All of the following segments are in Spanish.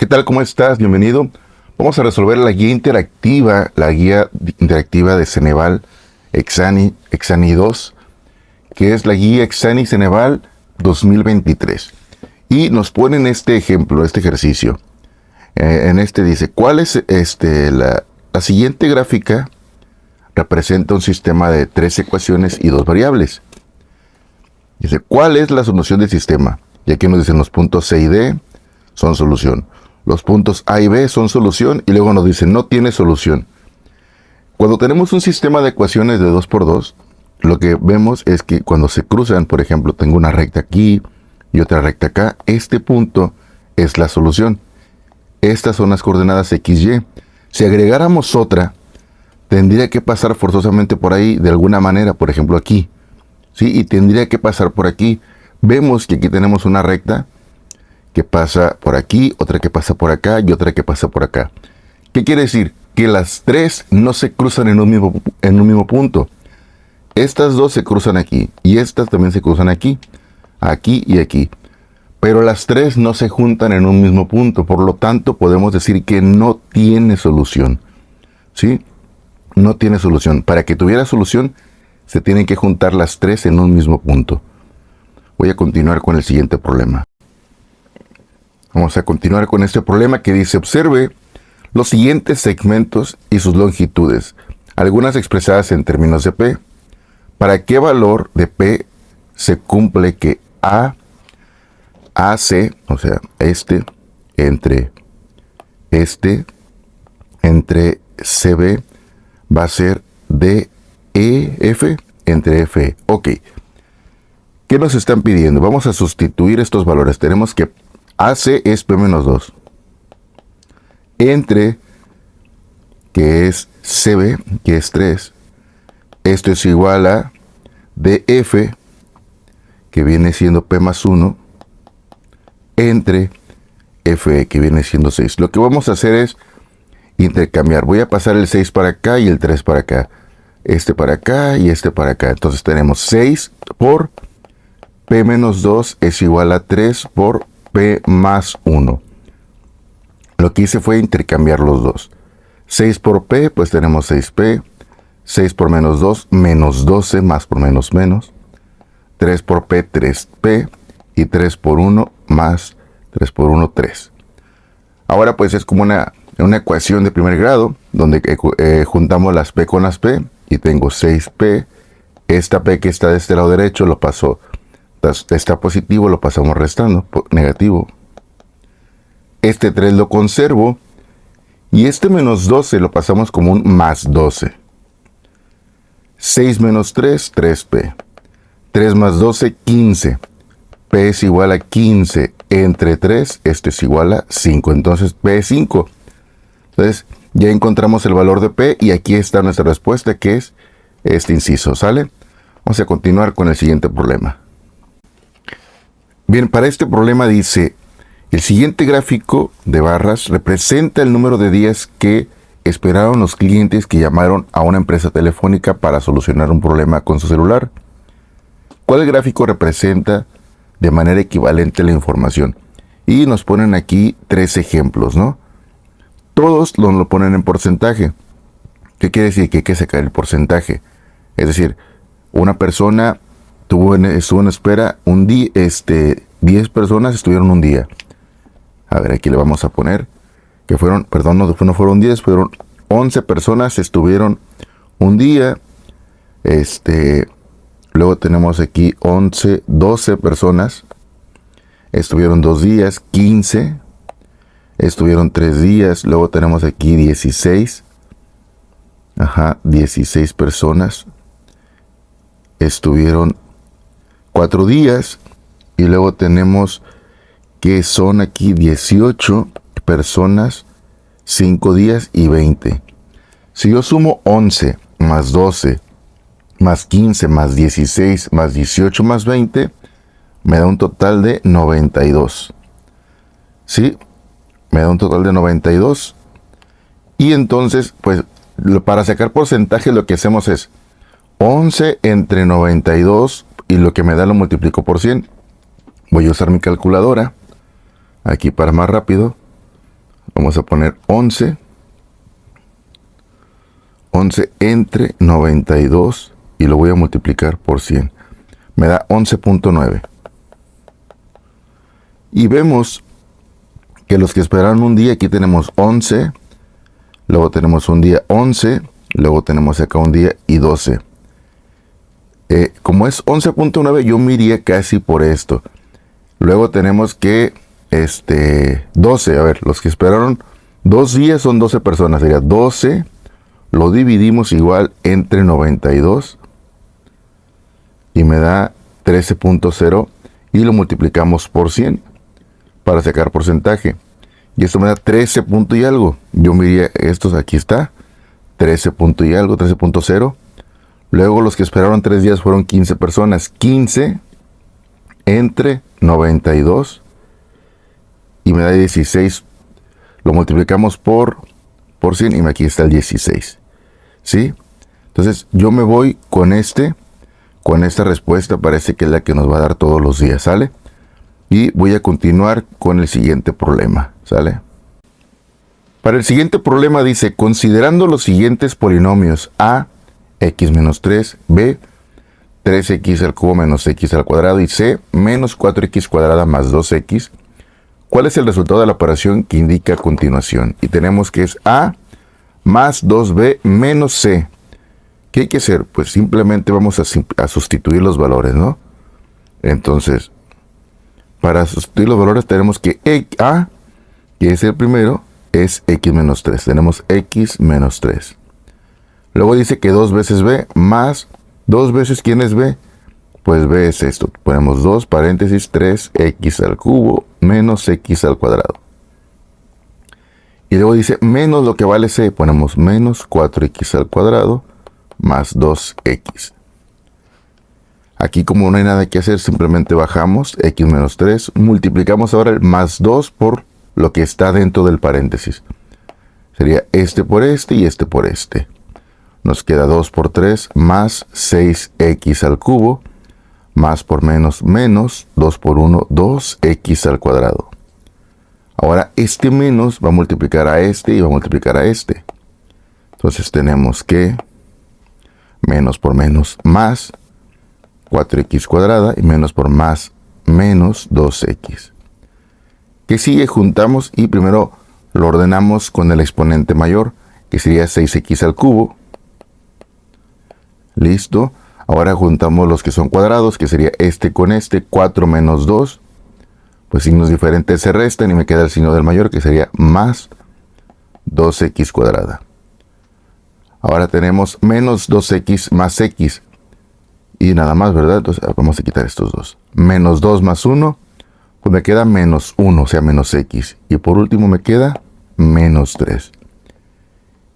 ¿Qué tal? ¿Cómo estás? Bienvenido. Vamos a resolver la guía interactiva de Ceneval Exani 2, que es la guía Exani Ceneval 2023. Y nos ponen este ejemplo, este ejercicio. En este dice, ¿cuál es la siguiente gráfica? Representa un sistema de 3 ecuaciones y 2 variables. Dice, ¿cuál es la solución del sistema? Y aquí nos dicen los puntos C y D son solución. Los puntos A y B son solución y luego nos dicen no tiene solución. Cuando tenemos un sistema de ecuaciones de 2×2, lo que vemos es que cuando se cruzan, por ejemplo, tengo una recta aquí y otra recta acá, este punto es la solución. Estas son las coordenadas X, Y. Si agregáramos otra, tendría que pasar forzosamente por ahí de alguna manera, por ejemplo aquí, ¿sí? Y tendría que pasar por aquí. Vemos que aquí tenemos una recta que pasa por aquí, otra que pasa por acá y otra que pasa por acá. ¿Qué quiere decir? Que las 3 no se cruzan en un mismo punto. Estas 2 se cruzan aquí y estas también se cruzan aquí, aquí y aquí. Pero las 3 no se juntan en un mismo punto, por lo tanto podemos decir que no tiene solución. ¿Sí? No tiene solución. Para que tuviera solución, se tienen que juntar las 3 en un mismo punto. Voy a continuar con el siguiente problema. Vamos a continuar con este problema que dice, observe los siguientes segmentos y sus longitudes, algunas expresadas en términos de P. ¿Para qué valor de P se cumple que AC, o sea, entre CB va a ser DEF entre FE? Ok. ¿Qué nos están pidiendo? Vamos a sustituir estos valores. Tenemos que AC es P menos 2. Entre, que es CB, que es 3. Esto es igual a DF, que viene siendo P más 1. Entre FE, que viene siendo 6. Lo que vamos a hacer es intercambiar. Voy a pasar el 6 para acá y el 3 para acá. Este para acá y este para acá. Entonces tenemos 6 por P menos 2 es igual a 3 por P más 1. Lo que hice fue intercambiar los dos. 6 por P, pues tenemos 6P. 6 por menos 2, menos 12, más por menos menos. 3 por P, 3P. Y 3 por 1, más 3 por 1, 3. Ahora pues es como una ecuación de primer grado, donde juntamos las P con las P. Y tengo 6P. Esta P que está de este lado derecho lo paso. Está positivo, lo pasamos restando, negativo. Este 3 lo conservo. Y este menos 12 lo pasamos como un más 12. 6 menos 3, 3P. 3 más 12, 15. P es igual a 15 entre 3, esto es igual a 5. Entonces P es 5. Entonces ya encontramos el valor de P y aquí está nuestra respuesta, que es este inciso. ¿Sale? Vamos a continuar con el siguiente problema. Bien, para este problema dice, el siguiente gráfico de barras representa el número de días que esperaron los clientes que llamaron a una empresa telefónica para solucionar un problema con su celular. ¿Cuál gráfico representa de manera equivalente la información? Y nos ponen aquí 3 ejemplos, ¿no? Todos lo ponen en porcentaje. ¿Qué quiere decir? Que hay que sacar el porcentaje. Es decir, una persona estuvo en espera un día, 10 personas estuvieron un día. A ver, aquí le vamos a poner que fueron, perdón, no fueron 10, fueron 11 personas estuvieron un día. Luego tenemos aquí 11, 12 personas estuvieron 2 días, 15 estuvieron 3 días. Luego tenemos aquí 16. 16 personas estuvieron 4 días. Y luego tenemos que son aquí 18 personas, 5 días y 20. Si yo sumo 11 más 12 más 15 más 16 más 18 más 20, me da un total de 92. ¿Sí? Me da un total de 92. Y entonces, pues, para sacar porcentaje lo que hacemos es 11 entre 92 y lo que me da lo multiplico por 100. Voy a usar mi calculadora aquí para más rápido. Vamos a poner 11. 11 entre 92 y lo voy a multiplicar por 100. Me da 11.9. Y vemos que los que esperaron un día, aquí tenemos 11, luego tenemos un día 11, luego tenemos acá un día y 12. Como es 11.9, yo me iría casi por esto. Luego tenemos que 12, a ver, los que esperaron 2 días son 12 personas, sería 12, lo dividimos igual entre 92 y me da 13.0 y lo multiplicamos por 100 para sacar porcentaje. Y esto me da 13 punto y algo. Yo me iría, estos aquí está, 13 punto y algo, 13.0. Luego los que esperaron 3 días fueron 15 personas. 15 entre 92 y me da 16. Lo multiplicamos por 100 y aquí está el 16. ¿Sí? Entonces yo me voy con esta respuesta. Parece que es la que nos va a dar todos los días. ¿Sale? Y voy a continuar con el siguiente problema. ¿Sale? Para el siguiente problema dice, considerando los siguientes polinomios a, x menos 3, b, 3x al cubo menos x al cuadrado y c, menos 4x cuadrada más 2x, ¿cuál es el resultado de la operación que indica a continuación? Y tenemos que es a más 2b menos c. ¿Qué hay que hacer? Pues simplemente vamos a sustituir los valores, ¿no? Entonces, para sustituir los valores tenemos que a, que es el primero, es x menos 3. Tenemos x menos 3. Luego dice que 2 veces b más 2 veces, ¿quién es b? Pues b es esto. Ponemos 2 paréntesis 3x al cubo menos x al cuadrado. Y luego dice menos lo que vale c. Ponemos menos 4x al cuadrado más 2x. Aquí como no hay nada que hacer, simplemente bajamos x menos 3. Multiplicamos ahora el más 2 por lo que está dentro del paréntesis. Sería este por este y este por este. Nos queda 2 por 3 más 6x al cubo más por menos menos 2 por 1, 2x al cuadrado. Ahora este menos va a multiplicar a este y va a multiplicar a este. Entonces tenemos que menos por menos más 4x cuadrada y menos por más menos 2x. ¿Qué sigue? Juntamos y primero lo ordenamos con el exponente mayor, que sería 6x al cubo. Listo. Ahora juntamos los que son cuadrados, que sería este con este, 4 menos 2. Pues signos diferentes se restan y me queda el signo del mayor, que sería más 2x cuadrada. Ahora tenemos menos 2x más x. Y nada más, ¿verdad? Entonces vamos a quitar estos dos. Menos 2 más 1, pues me queda menos 1, o sea, menos x. Y por último me queda menos 3.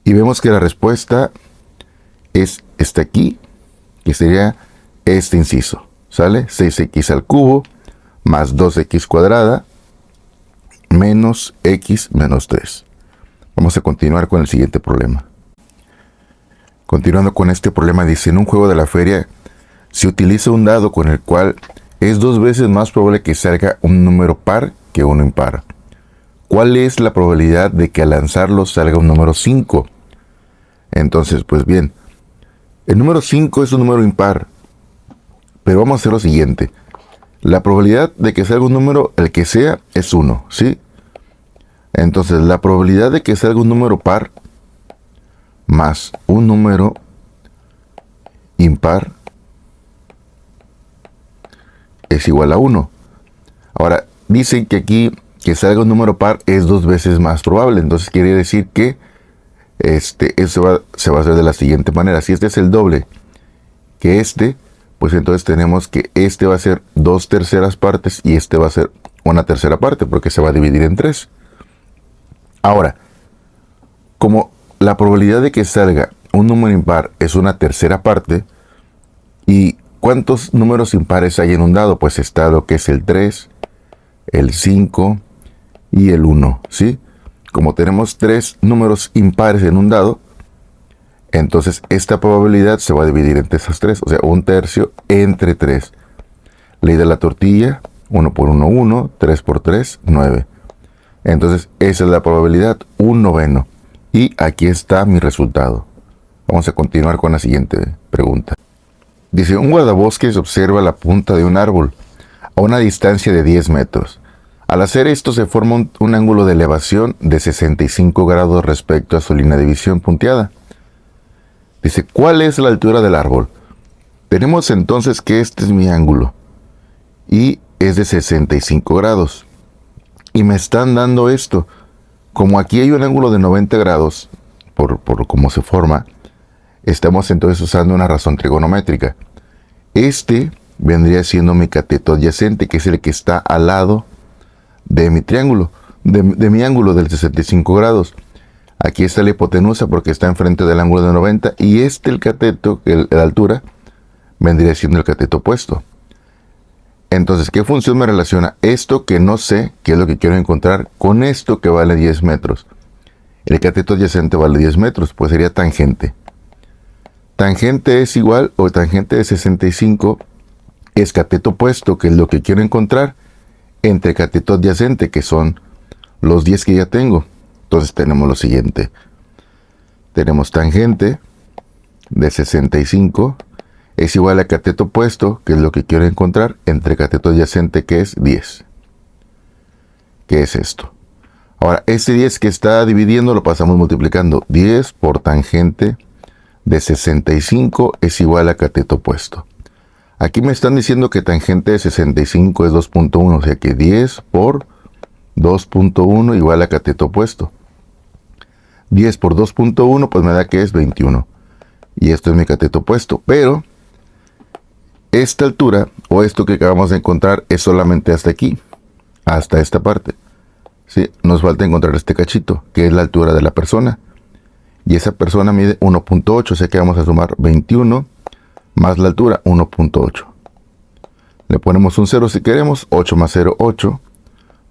Y vemos que la respuesta es esta aquí, que sería este inciso. ¿Sale? 6x al cubo más 2x cuadrada menos x menos 3. Vamos a continuar con el siguiente problema. Continuando con este problema, dice, en un juego de la feria se utiliza un dado con el cual es 2 veces más probable que salga un número par que uno impar. ¿Cuál es la probabilidad de que al lanzarlo salga un número 5? Entonces, pues bien, el número 5 es un número impar, pero vamos a hacer lo siguiente. La probabilidad de que salga un número, el que sea, es 1, ¿sí? Entonces, la probabilidad de que salga un número par más un número impar es igual a 1. Ahora, dicen que aquí que salga un número par es 2 veces más probable. Entonces quiere decir que eso se va a hacer de la siguiente manera. Si este es el doble que pues entonces tenemos que este va a ser 2/3 partes y este va a ser 1/3 parte, porque se va a dividir en 3. Ahora, como la probabilidad de que salga un número impar es 1/3 parte, ¿y cuántos números impares hay en un dado? Pues está lo que es el 3, el 5 y el 1, ¿sí? Como tenemos 3 números impares en un dado, entonces esta probabilidad se va a dividir entre esas 3, o sea, 1/3 entre 3. Ley de la tortilla, 1 por 1, 1, 3 por 3, 9. Entonces, esa es la probabilidad, 1/9. Y aquí está mi resultado. Vamos a continuar con la siguiente pregunta. Dice, un guardabosques observa la punta de un árbol a una distancia de 10 metros. Al hacer esto se forma un ángulo de elevación de 65 grados respecto a su línea de visión punteada. Dice, ¿cuál es la altura del árbol? Tenemos entonces que este es mi ángulo y es de 65 grados. Y me están dando esto. Como aquí hay un ángulo de 90 grados, por cómo se forma, estamos entonces usando una razón trigonométrica. Este vendría siendo mi cateto adyacente, que es el que está al lado de mi triángulo, de mi ángulo del 65 grados. Aquí está la hipotenusa porque está enfrente del ángulo de 90, y el cateto, la altura, vendría siendo el cateto opuesto. Entonces, ¿qué función me relaciona esto que no sé, qué es lo que quiero encontrar, con esto que vale 10 metros? El cateto adyacente vale 10 metros, pues sería tangente. Tangente es igual, o tangente de 65 es cateto opuesto, que es lo que quiero encontrar, entre cateto adyacente, que son los 10 que ya tengo. Entonces tenemos lo siguiente. Tenemos tangente de 65 es igual a cateto opuesto, que es lo que quiero encontrar, entre cateto adyacente, que es 10. ¿Qué es esto? Ahora, ese 10 que está dividiendo lo pasamos multiplicando. 10 por tangente de 65 es igual a cateto opuesto. Aquí me están diciendo que tangente de 65 es 2.1, o sea que 10 por 2.1 igual a cateto opuesto. 10 por 2.1 pues me da que es 21. Y esto es mi cateto opuesto, pero esta altura, o esto que acabamos de encontrar, es solamente hasta aquí, hasta esta parte. ¿Sí? Nos falta encontrar este cachito, que es la altura de la persona. Y esa persona mide 1.8, o sea que vamos a sumar 21 más la altura, 1.8. Le ponemos un 0 si queremos, 8 más 0, 8.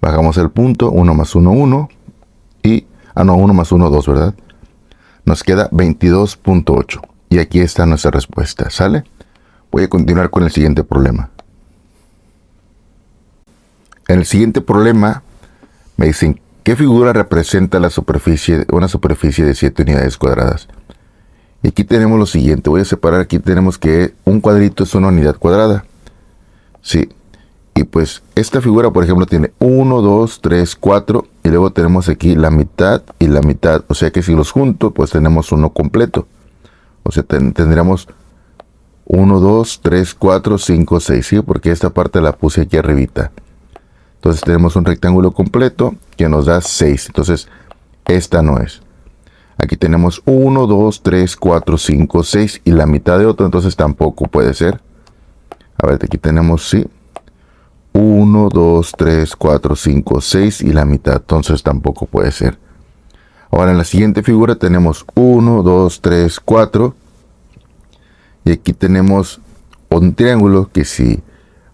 Bajamos el punto, 1 más 1, 1. Y, 1 más 1, 2, ¿verdad? Nos queda 22.8. Y aquí está nuestra respuesta, ¿sale? Voy a continuar con el siguiente problema. En el siguiente problema me dicen, ¿qué figura representa una superficie de 7 unidades cuadradas? Y aquí tenemos lo siguiente, voy a separar, aquí tenemos que un cuadrito es una unidad cuadrada. Sí, y pues esta figura, por ejemplo, tiene 1, 2, 3, 4, y luego tenemos aquí la mitad y la mitad, o sea que si los junto, pues tenemos uno completo. O sea, tendríamos 1, 2, 3, 4, 5, 6, ¿sí? Porque esta parte la puse aquí arribita. Entonces tenemos un rectángulo completo que nos da 6. Entonces, esta no es. Aquí tenemos 1, 2, 3, 4, 5, 6 y la mitad de otro, entonces tampoco puede ser. A ver, aquí tenemos, sí. 1, 2, 3, 4, 5, 6 y la mitad, entonces tampoco puede ser. Ahora en la siguiente figura tenemos 1, 2, 3, 4. Y aquí tenemos un triángulo que si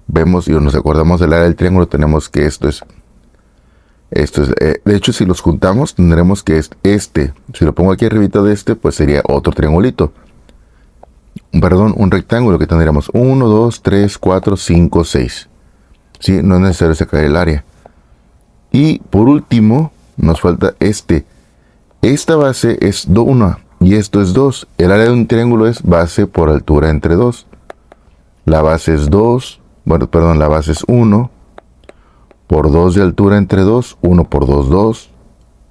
vemos y nos acordamos del área del triángulo, tenemos que esto es, de hecho si los juntamos tendremos que si lo pongo aquí arribita de pues sería otro triangulito. Perdón, un rectángulo que tendríamos 1, 2, 3, 4, 5, 6. ¿Sí? No es necesario sacar el área. Y por último nos falta esta base es 1 y esto es 2. El área de un triángulo es base por altura entre 2. La base es 2, la base es 1 por 2 de altura entre 2, 1 por 2, 2,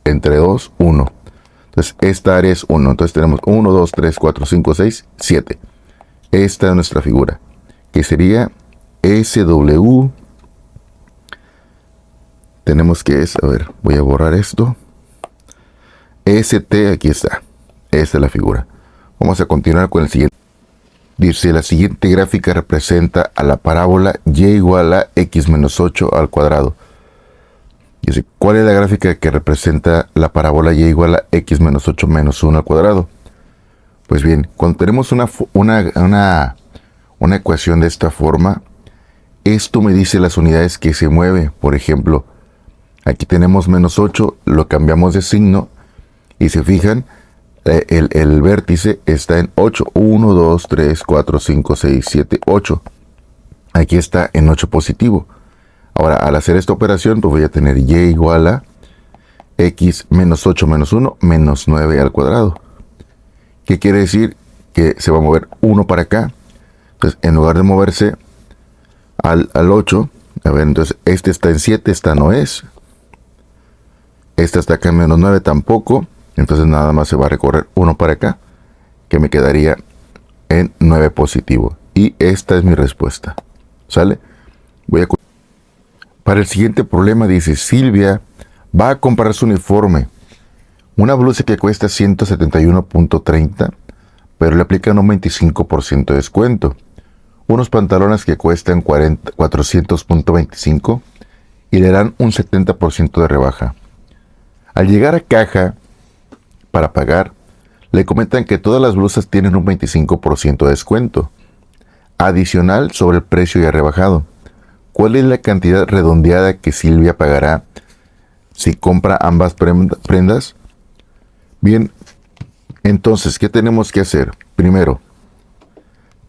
entre 2, 1. Entonces esta área es 1. Entonces tenemos 1, 2, 3, 4, 5, 6, 7. Esta es nuestra figura, que sería SW. Tenemos que voy a borrar esto. ST, aquí está. Esta es la figura. Vamos a continuar con el siguiente. Dice, la siguiente gráfica representa a la parábola y igual a x menos 8 al cuadrado. Dice, ¿cuál es la gráfica que representa la parábola y igual a x menos 8 menos 1 al cuadrado? Pues bien, cuando tenemos una ecuación de esta forma, esto me dice las unidades que se mueve. Por ejemplo, aquí tenemos menos 8, lo cambiamos de signo y se fijan, el vértice está en 8. 1, 2, 3, 4, 5, 6, 7, 8. Aquí está en 8 positivo. Ahora, al hacer esta operación, pues voy a tener y igual a x menos 8 menos 1 menos 9 al cuadrado. ¿Qué quiere decir? Que se va a mover 1 para acá. Entonces, en lugar de moverse al 8, a ver, entonces este está en 7, esta no es. Esta está acá en menos 9 tampoco. Entonces nada más se va a recorrer 1 para acá, que me quedaría en 9 positivo. Y esta es mi respuesta. ¿Sale? Para el siguiente problema dice, Silvia va a comprar su uniforme. Una blusa que cuesta 171.30, pero le aplican un 25% de descuento. Unos pantalones que cuestan 400.25 y le dan un 70% de rebaja. Al llegar a caja para pagar, le comentan que todas las blusas tienen un 25% de descuento adicional sobre el precio ya rebajado. ¿Cuál es la cantidad redondeada que Silvia pagará si compra ambas prendas? Bien, entonces, ¿qué tenemos que hacer? Primero,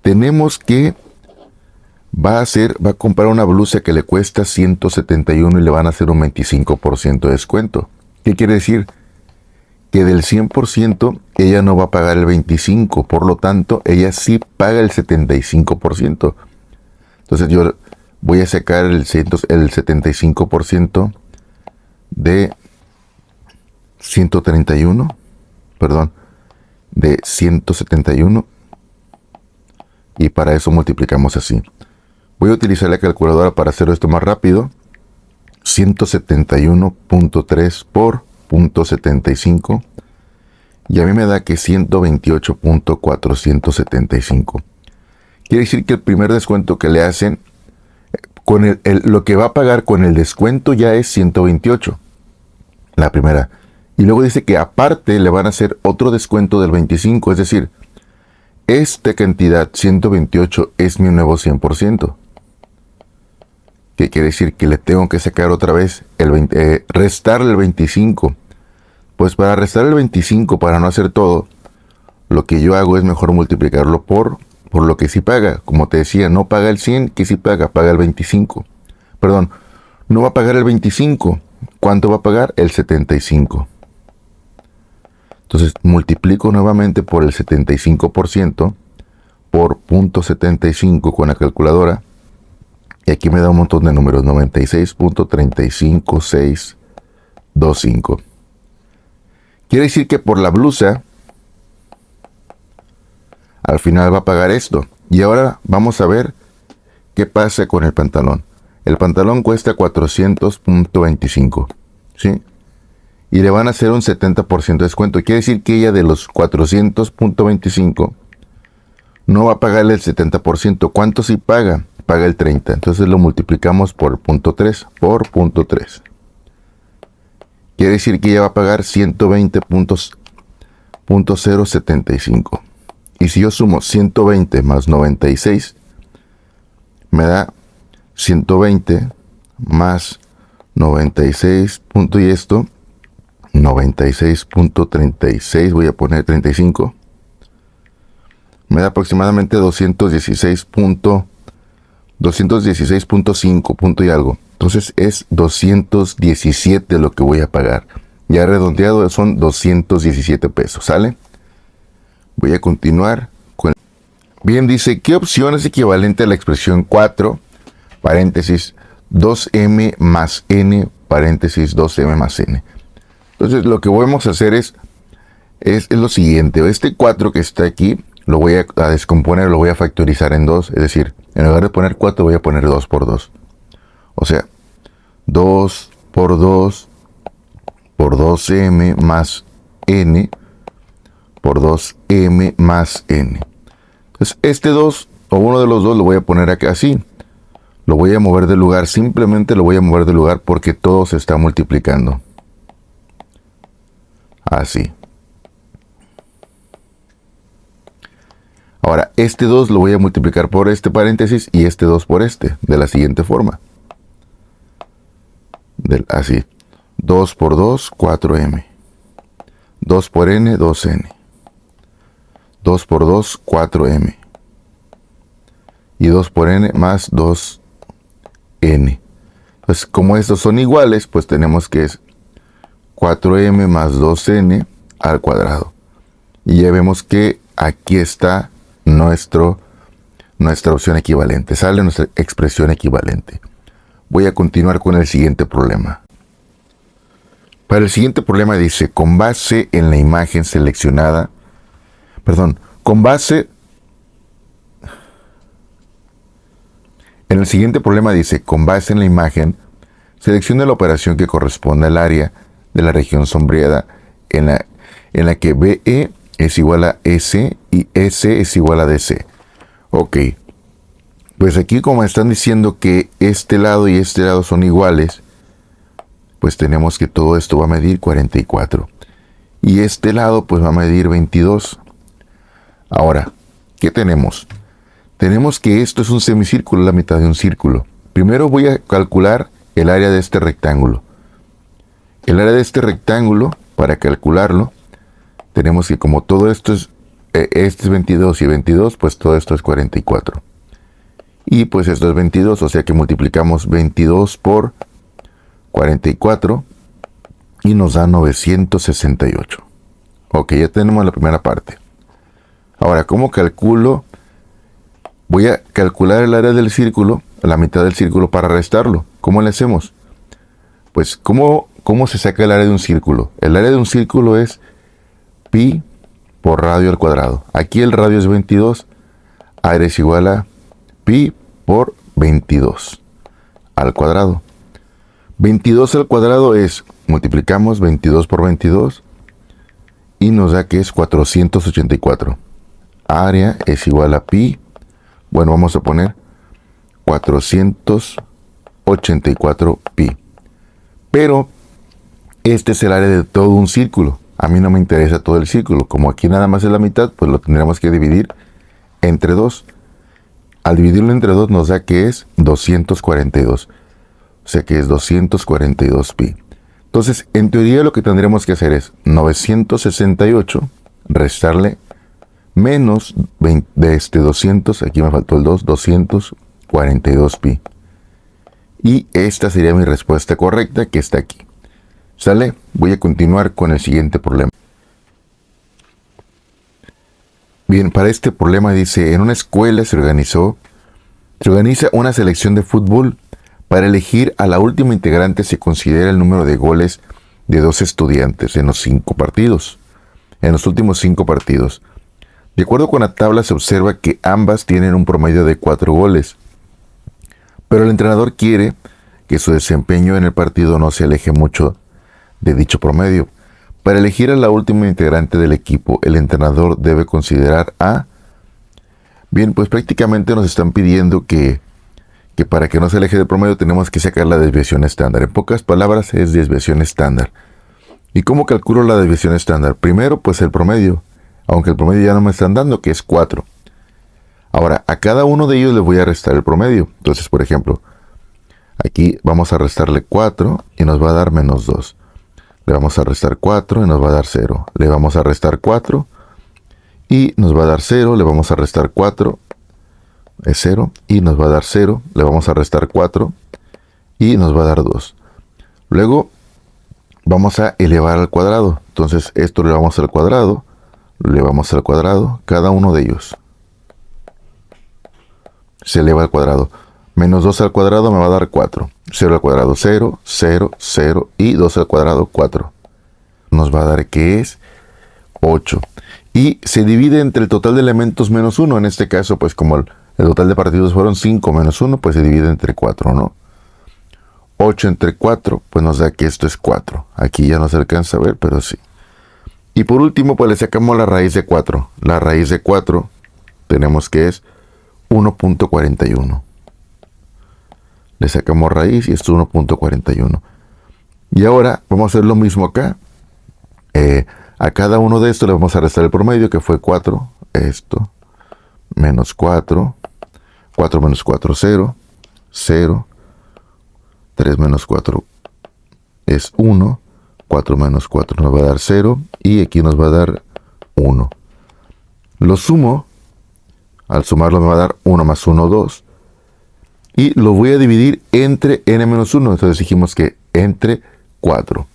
tenemos que va a comprar una blusa que le cuesta 171 y le van a hacer un 25% de descuento. ¿Qué quiere decir? Que del 100% ella no va a pagar el 25%, por lo tanto, ella sí paga el 75%. Entonces yo voy a sacar el 75% de 131, perdón, de 171, y para eso multiplicamos así. Voy a utilizar la calculadora para hacer esto más rápido. 171.3 por 0.75, y a mí me da que 128.475. Quiere decir que el primer descuento que le hacen, con lo que va a pagar con el descuento ya es 128, la primera. Y luego dice que aparte le van a hacer otro descuento del 25, es decir, esta cantidad 128 es mi nuevo 100%. ¿Qué quiere decir? Que le tengo que sacar otra vez restarle el 25. Pues para restar el 25, para no hacer todo, lo que yo hago es mejor multiplicarlo por lo que sí paga. Como te decía, no paga el 100, que sí paga el 25. Perdón, no va a pagar el 25. ¿Cuánto va a pagar? El 75. Entonces multiplico nuevamente por el 75% por 0.75 con la calculadora. Y aquí me da un montón de números, 96.35625. Quiere decir que por la blusa, al final va a pagar esto. Y ahora vamos a ver qué pasa con el pantalón. El pantalón cuesta 400.25, ¿sí? Y le van a hacer un 70% de descuento. Quiere decir que ella de los 400.25 no va a pagarle el 70%. ¿Cuánto sí paga? Paga el 30%. Entonces lo multiplicamos por 0.3 por 0.3. Quiere decir que ella va a pagar 120.075. Y si yo sumo 120 más 96, me da 120 más 96 punto y esto, 96.36, voy a poner 35. Me da aproximadamente 216.5 punto y algo. Entonces es 217 lo que voy a pagar. Ya redondeado son 217 pesos, ¿sale? Voy a continuar con... Bien, dice, ¿qué opción es equivalente a la expresión 4, paréntesis, 2m más n, paréntesis, 2m más n? Entonces lo que vamos a hacer es lo siguiente. Este 4 que está aquí, lo voy a descomponer, lo voy a factorizar en 2. Es decir, en lugar de poner 4, voy a poner 2 por 2. O sea, 2 por 2 por 2m más n por 2m más n. Entonces, este 2 o uno de los dos lo voy a poner acá así. Lo voy a mover de lugar. Simplemente lo voy a mover de lugar porque todo se está multiplicando. Así. Ahora, este 2 lo voy a multiplicar por este paréntesis y este 2 por este, de la siguiente forma. Así. 2 por 2, 4m. 2 por n, 2n. 2 por 2, 4m. Y 2 por n más 2n. Pues como estos son iguales, pues tenemos que 4m más 2n al cuadrado. Y ya vemos que aquí está nuestra opción equivalente. Sale nuestra expresión equivalente. Voy a continuar con el siguiente problema. Para el siguiente problema dice, con base en la imagen seleccionada, en el siguiente problema dice, con base en la imagen, seleccione la operación que corresponde al área de la región sombreada en la que BE es igual a S y S es igual a DC. Ok, pues aquí como están diciendo que este lado y este lado son iguales, pues tenemos que todo esto va a medir 44. Y este lado pues va a medir 22. Ahora, ¿qué tenemos? Tenemos que esto es un semicírculo, la mitad de un círculo. Primero voy a calcular el área de este rectángulo. El área de este rectángulo, para calcularlo, tenemos que como todo esto es, este es 22 y 22, pues todo esto es 44. Y pues esto es 22, o sea que multiplicamos 22 por 44 y nos da 968. Ok, ya tenemos la primera parte. Ahora, ¿cómo calculo? Voy a calcular el área del círculo, la mitad del círculo, para restarlo. ¿Cómo le hacemos? Pues, ¿cómo se saca el área de un círculo? El área de un círculo es pi por radio al cuadrado. Aquí el radio es 22. Área es igual a pi por 22 al cuadrado. 22 al cuadrado es, multiplicamos 22 por 22 y nos da que es 484. Área es igual a pi, bueno, vamos a poner 484 pi. Pero este es el área de todo un círculo. A mí no me interesa todo el círculo. Como aquí nada más es la mitad, pues lo tendremos que dividir entre 2. Al dividirlo entre 2 nos da que es 242. O sea que es 242 pi. Entonces, en teoría lo que tendremos que hacer es 968, restarle menos 20, de este 200, aquí me faltó el 2, 242 pi. Y esta sería mi respuesta correcta, que está aquí. ¿Sale? Voy a continuar con el siguiente problema. Bien, para este problema dice, en una escuela se organiza una selección de fútbol. Para elegir a la última integrante se considera el número de goles de 2 estudiantes en los últimos 5 partidos. De acuerdo con la tabla se observa que ambas tienen un promedio de 4 goles. Pero el entrenador quiere que su desempeño en el partido no se aleje mucho de dicho promedio. Para elegir a la última integrante del equipo, el entrenador debe considerar a... Bien, pues prácticamente nos están pidiendo que para que no se aleje del promedio tenemos que sacar la desviación estándar. En pocas palabras es desviación estándar. ¿Y cómo calculo la desviación estándar? Primero, pues el promedio, aunque el promedio ya no me están dando, que es 4. Ahora, a cada uno de ellos le voy a restar el promedio. Entonces, por ejemplo, aquí vamos a restarle 4 y nos va a dar menos 2. Le vamos a restar 4 y nos va a dar 0. Le vamos a restar 4 y nos va a dar 0. Le vamos a restar 4. Es 0 y nos va a dar 0. Le vamos a restar 4 y nos va a dar 2. Luego vamos a elevar al cuadrado. Entonces esto le vamos al cuadrado. Le vamos al cuadrado. Cada uno de ellos se eleva al cuadrado. Menos 2 al cuadrado me va a dar 4. 0 al cuadrado 0, 0, 0 y 2 al cuadrado 4. Nos va a dar que es 8. Y se divide entre el total de elementos menos 1. En este caso, pues como el total de partidos fueron 5 menos 1, pues se divide entre 4, ¿no? 8 entre 4, pues nos da que esto es 4. Aquí ya no se alcanza a ver, pero sí. Y por último, pues le sacamos la raíz de 4. La raíz de 4 tenemos que es 1.41. Le sacamos raíz y esto es 1.41. Y ahora vamos a hacer lo mismo acá. A cada uno de estos le vamos a restar el promedio, que fue 4. Esto. Menos 4. 4 menos 4, 0. 0. 3 menos 4 es 1. 4 menos 4 nos va a dar 0. Y aquí nos va a dar 1. Lo sumo. Al sumarlo me va a dar 1 más 1, 2. Y lo voy a dividir entre n menos 1. Entonces dijimos que entre 4.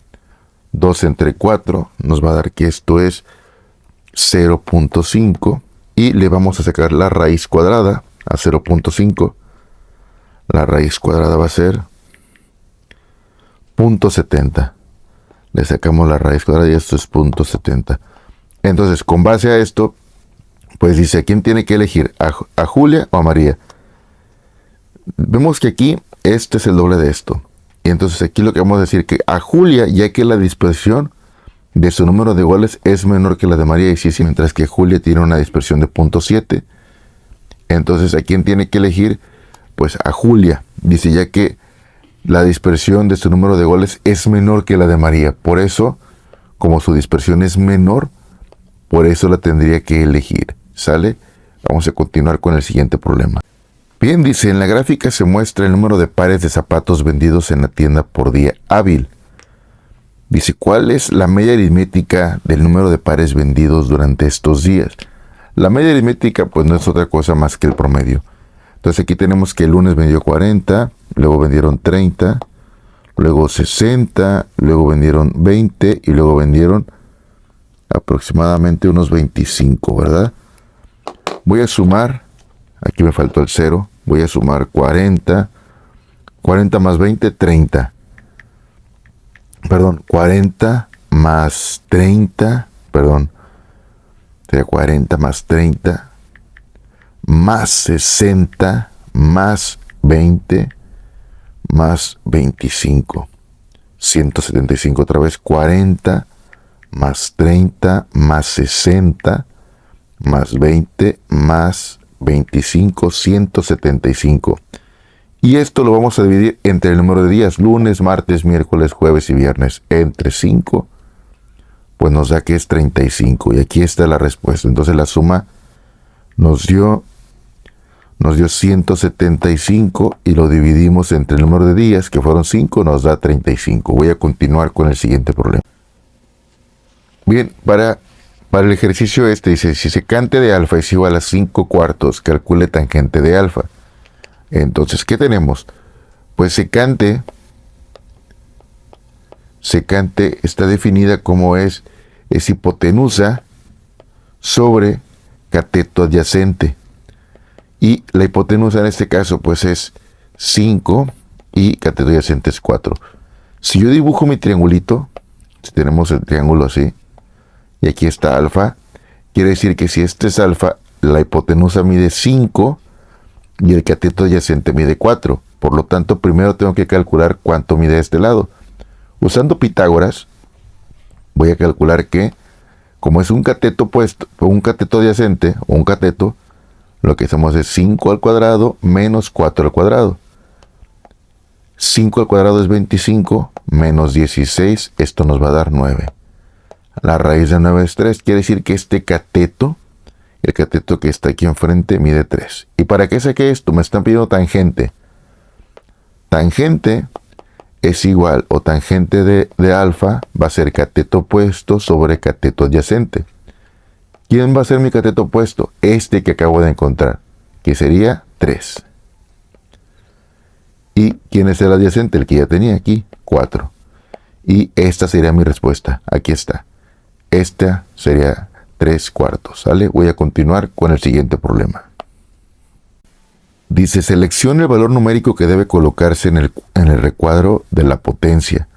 2 entre 4 nos va a dar que esto es 0.5 y le vamos a sacar la raíz cuadrada a 0.5. La raíz cuadrada va a ser 0.70. Le sacamos la raíz cuadrada y esto es 0.70. Entonces, con base a esto, pues dice, ¿quién tiene que elegir? ¿A Julia o a María? Vemos que aquí este es el doble de esto. Y entonces aquí lo que vamos a decir que a Julia, ya que la dispersión de su número de goles es menor que la de María, y sí, mientras que Julia tiene una dispersión de 0.7. Entonces, ¿a quién tiene que elegir? Pues a Julia. Dice, ya que la dispersión de su número de goles es menor que la de María. Por eso, como su dispersión es menor, por eso la tendría que elegir. ¿Sale? Vamos a continuar con el siguiente problema. Bien, dice, en la gráfica se muestra el número de pares de zapatos vendidos en la tienda por día hábil. Dice, ¿cuál es la media aritmética del número de pares vendidos durante estos días? La media aritmética pues no es otra cosa más que el promedio. Entonces aquí tenemos que el lunes vendió 40, luego vendieron 30, luego 60, luego vendieron 20 y luego vendieron aproximadamente unos 25, ¿verdad? Voy a sumar, aquí me faltó el 0, voy a sumar 40, 40 más 20, 30. Perdón, 40 más 30, perdón, sería 40 más 30, más 60, más 20, más 25. 175 otra vez, 40 más 30, más 60, más 20, más 25, 175. Y esto lo vamos a dividir entre el número de días, lunes, martes, miércoles, jueves y viernes. Entre 5, pues nos da que es 35. Y aquí está la respuesta. Entonces la suma nos dio 175 y lo dividimos entre el número de días, que fueron 5, nos da 35. Voy a continuar con el siguiente problema. Bien, para el ejercicio dice, si secante de alfa es igual a 5 cuartos, calcule tangente de alfa. Entonces, ¿qué tenemos? Pues secante está definida como es hipotenusa sobre cateto adyacente. Y la hipotenusa en este caso pues es 5 y cateto adyacente es 4. Si yo dibujo mi triangulito, si tenemos el triángulo así, y aquí está alfa, quiere decir que si este es alfa, la hipotenusa mide 5 y el cateto adyacente mide 4. Por lo tanto, primero tengo que calcular cuánto mide este lado. Usando Pitágoras, voy a calcular que, como es un cateto opuesto, un cateto adyacente, o un cateto, lo que hacemos es 5 al cuadrado menos 4 al cuadrado. 5 al cuadrado es 25, menos 16, esto nos va a dar 9. La raíz de 9 es 3, quiere decir que este cateto, el cateto que está aquí enfrente, mide 3. ¿Y para qué saqué esto? Me están pidiendo tangente. Tangente es igual, o tangente de alfa va a ser cateto opuesto sobre cateto adyacente. ¿Quién va a ser mi cateto opuesto? Este que acabo de encontrar, que sería 3. ¿Y quién es el adyacente? El que ya tenía aquí, 4. Y esta sería mi respuesta. Aquí está. Esta sería 3 cuartos. ¿Sale? Voy a continuar con el siguiente problema. Dice, seleccione el valor numérico que debe colocarse en el recuadro de la potencia.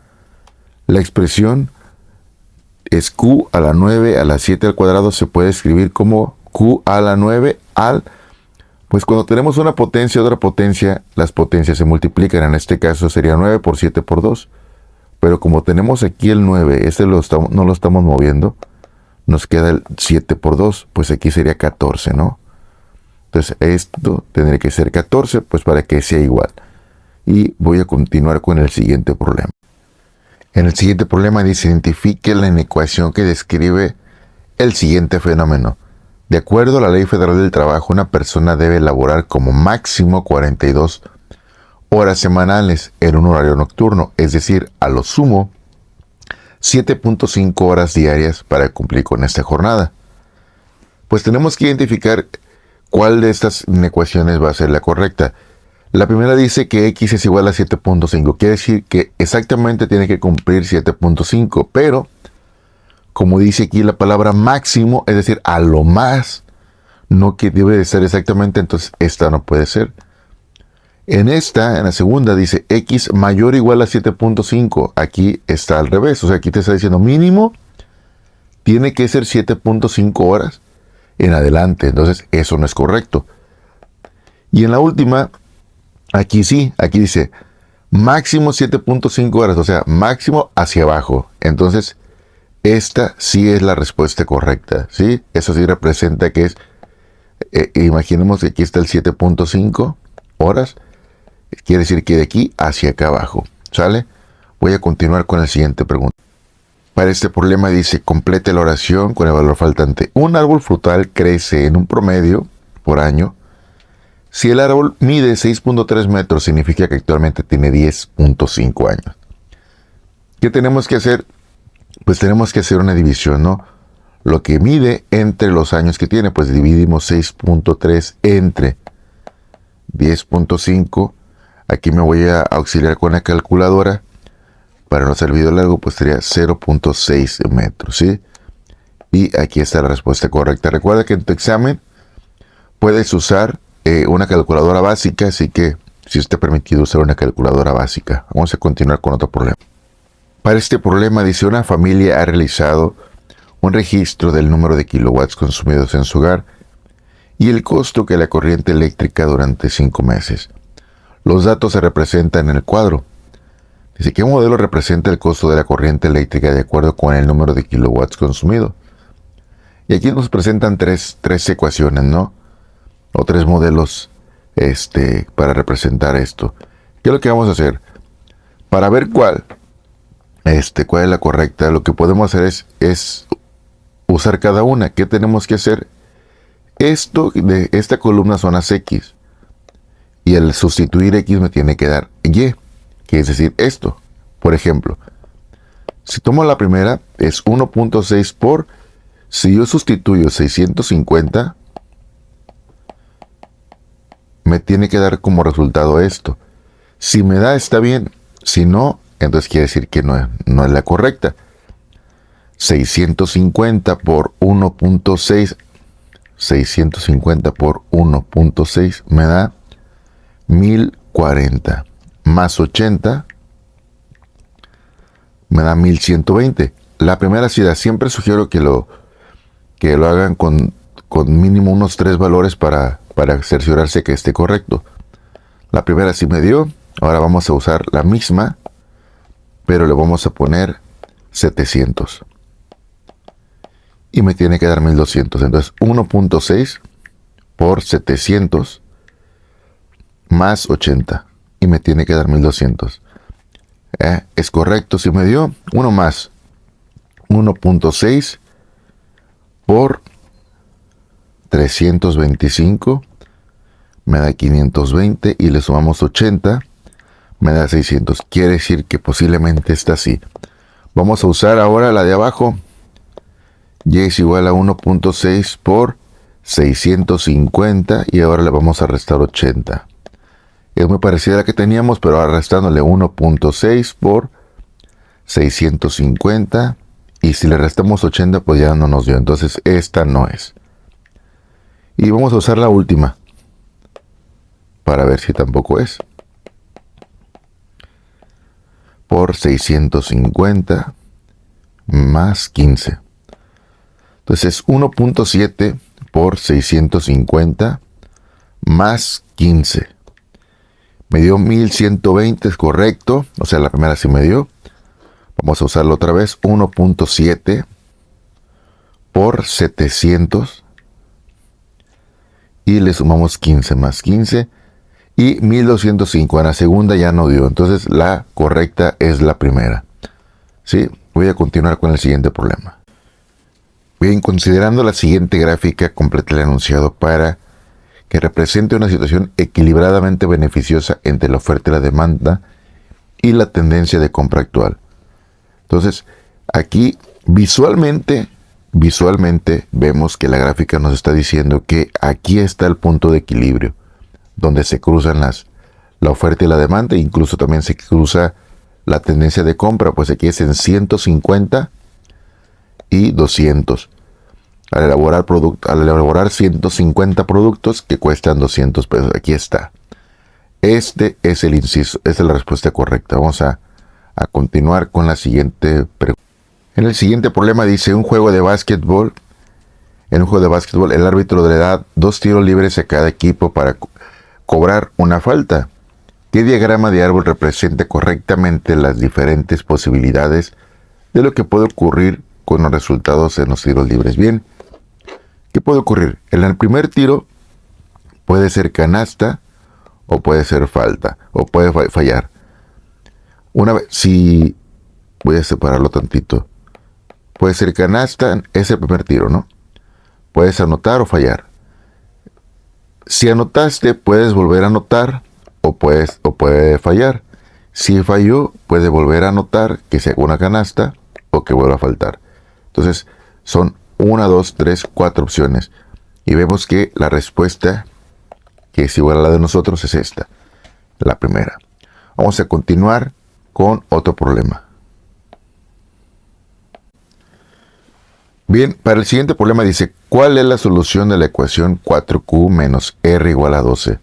La expresión es q a la 9 a la 7 al cuadrado, se puede escribir como q a la 9 al... Pues cuando tenemos una potencia y otra potencia, las potencias se multiplican. En este caso sería 9 por 7 por 2. Pero como tenemos aquí el 9, no lo estamos moviendo, nos queda el 7 por 2, pues aquí sería 14, ¿no? Entonces esto tendría que ser 14, pues para que sea igual. Y voy a continuar con el siguiente problema. En el siguiente problema dice, identifique la inecuación que describe el siguiente fenómeno. De acuerdo a la Ley Federal del Trabajo, una persona debe laborar como máximo 42 horas semanales en un horario nocturno, es decir, a lo sumo 7.5 horas diarias para cumplir con esta jornada. Pues tenemos que identificar cuál de estas inecuaciones va a ser la correcta. La primera dice que x es igual a 7.5. Quiere decir que exactamente tiene que cumplir 7.5. Pero, como dice aquí la palabra máximo, es decir, a lo más, no que debe de ser exactamente, entonces esta no puede ser. En la segunda, dice x mayor o igual a 7.5. Aquí está al revés. O sea, aquí te está diciendo mínimo tiene que ser 7.5 horas en adelante. Entonces, eso no es correcto. Y en la última, aquí sí, aquí dice máximo 7.5 horas. O sea, máximo hacia abajo. Entonces, esta sí es la respuesta correcta. ¿Sí? Eso sí representa que es, imaginemos que aquí está el 7.5 horas. Quiere decir que de aquí hacia acá abajo. ¿Sale? Voy a continuar con la siguiente pregunta. Para este problema dice, complete la oración con el valor faltante. Un árbol frutal crece en un promedio por año. Si el árbol mide 6.3 metros, significa que actualmente tiene 10.5 años. ¿Qué tenemos que hacer? Pues tenemos que hacer una división, ¿no? Lo que mide entre los años que tiene, pues dividimos 6.3 entre 10.5. Aquí me voy a auxiliar con la calculadora. Para no hacer video largo, pues sería 0.6 metros, ¿sí? Y aquí está la respuesta correcta. Recuerda que en tu examen puedes usar una calculadora básica, así que si está permitido usar una calculadora básica. Vamos a continuar con otro problema. Para este problema dice, una familia ha realizado un registro del número de kilowatts consumidos en su hogar y el costo que la corriente eléctrica durante 5 meses. Los datos se representan en el cuadro. Dice, ¿qué modelo representa el costo de la corriente eléctrica de acuerdo con el número de kilowatts consumido? Y aquí nos presentan tres ecuaciones, ¿no? O 3 modelos para representar esto. ¿Qué es lo que vamos a hacer? Para ver cuál es la correcta, lo que podemos hacer es usar cada una. ¿Qué tenemos que hacer? Esto de esta columna son las X. Y al sustituir X me tiene que dar Y. Que es decir, esto. Por ejemplo, si tomo la primera, es 1.6 por... Si yo sustituyo 650, me tiene que dar como resultado esto. Si me da, está bien. Si no, entonces quiere decir que no es la correcta. 650 por 1.6. 650 por 1.6 me da 1040. Más 80 me da 1120. La primera ciudad, siempre sugiero que lo hagan con mínimo unos 3 valores para cerciorarse que esté correcto. La primera sí me dio. Ahora vamos a usar la misma, pero le vamos a poner 700. Y me tiene que dar 1200. Entonces 1.6 por 700 más 80. Y me tiene que dar 1200. Es correcto, si me dio. Uno más. 1.6 por 325. Me da 520. Y le sumamos 80. Me da 600. Quiere decir que posiblemente está así. Vamos a usar ahora la de abajo. Y es igual a 1.6 por 650. Y ahora le vamos a restar 80. Es muy parecida a la que teníamos, pero ahora restándole 1.6 por 650. Y si le restamos 80, pues ya no nos dio. Entonces, esta no es. Y vamos a usar la última. Para ver si tampoco es. Por 650 más 15. Entonces, es 1.7 por 650 más 15. Me dio 1120, es correcto. O sea, la primera sí me dio. Vamos a usarlo otra vez. 1.7 por 700. Y le sumamos 15 más 15. Y 1205. En la segunda ya no dio. Entonces la correcta es la primera. ¿Sí? Voy a continuar con el siguiente problema. Bien, considerando la siguiente gráfica, complete el enunciado para que represente una situación equilibradamente beneficiosa entre la oferta y la demanda y la tendencia de compra actual. Entonces, aquí visualmente vemos que la gráfica nos está diciendo que aquí está el punto de equilibrio, donde se cruzan la oferta y la demanda, incluso también se cruza la tendencia de compra, pues aquí es en 150 y 200. Al elaborar 150 productos que cuestan 200 pesos, aquí está. Este es el inciso, esta es la respuesta correcta. Vamos a continuar con la siguiente pregunta. En el siguiente problema dice, en un juego de básquetbol, el árbitro le da 2 tiros libres a cada equipo para cobrar una falta. ¿Qué diagrama de árbol representa correctamente las diferentes posibilidades de lo que puede ocurrir con los resultados en los tiros libres? Bien, ¿qué puede ocurrir? En el primer tiro puede ser canasta o puede ser falta o puede fallar. Una vez, si voy a separarlo tantito, puede ser canasta, es el primer tiro, ¿no? Puedes anotar o fallar. Si anotaste, puedes volver a anotar o puede fallar. Si falló, puede volver a anotar, que sea una canasta o que vuelva a faltar. Entonces, son 1, 2, 3, 4 opciones. Y vemos que la respuesta, que es igual a la de nosotros, es esta, la primera. Vamos a continuar con otro problema. Bien, para el siguiente problema dice, ¿cuál es la solución de la ecuación 4q menos r igual a 12?